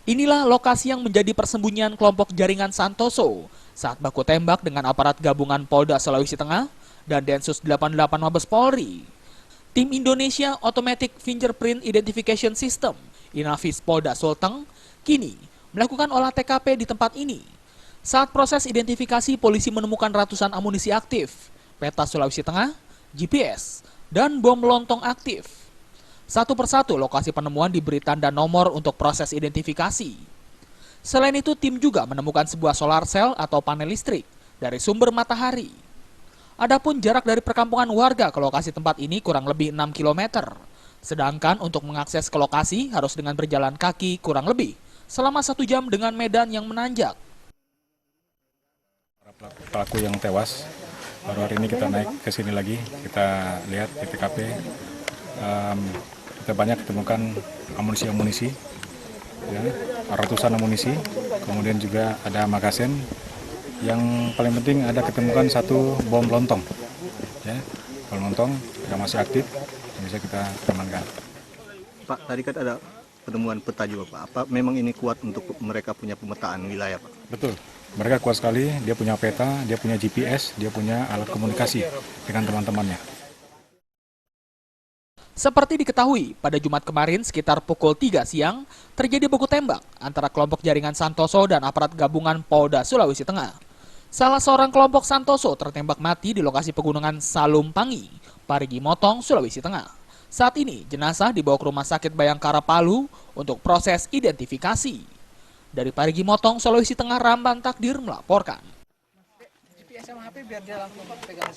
Inilah lokasi yang menjadi persembunyian kelompok jaringan Santoso saat baku tembak dengan aparat gabungan Polda Sulawesi Tengah dan Densus 88 Mabes Polri. Tim Indonesia Automatic Fingerprint Identification System, Inafis Polda Sulteng, kini melakukan olah TKP di tempat ini. Saat proses identifikasi, polisi menemukan ratusan amunisi aktif, peta Sulawesi Tengah, GPS, dan bom lontong aktif. Satu persatu lokasi penemuan diberi tanda nomor untuk proses identifikasi. Selain itu, tim juga menemukan sebuah solar cell atau panel listrik dari sumber matahari. Adapun jarak dari perkampungan warga ke lokasi tempat ini kurang lebih 6 km. Sedangkan untuk mengakses ke lokasi harus dengan berjalan kaki kurang lebih selama 1 jam dengan medan yang menanjak. Pelaku yang tewas, baru hari ini kita naik ke sini lagi, kita lihat di TKP. Kita banyak ketemukan amunisi-amunisi, ya, ratusan amunisi, kemudian juga ada magazen. Yang paling penting ada ketemukan satu bom lontong, ya, bom lontong yang masih aktif, yang bisa kita amankan. Pak, tadi kan ada penemuan peta juga, Pak. Apa memang ini kuat untuk mereka punya pemetaan wilayah, Pak? Betul, mereka kuat sekali, dia punya peta, dia punya GPS, dia punya alat komunikasi dengan teman-temannya. Seperti diketahui, pada Jumat kemarin sekitar pukul 3 siang, terjadi baku tembak antara kelompok jaringan Santoso dan aparat gabungan Polda Sulawesi Tengah. Salah seorang kelompok Santoso tertembak mati di lokasi pegunungan Salumpanggi, Parigi Motong, Sulawesi Tengah. Saat ini, jenazah dibawa ke Rumah Sakit Bayangkara Palu untuk proses identifikasi. Dari Parigi Motong, Sulawesi Tengah, Ramban Takdir melaporkan. GPS sama HP biar dia langsung pegang.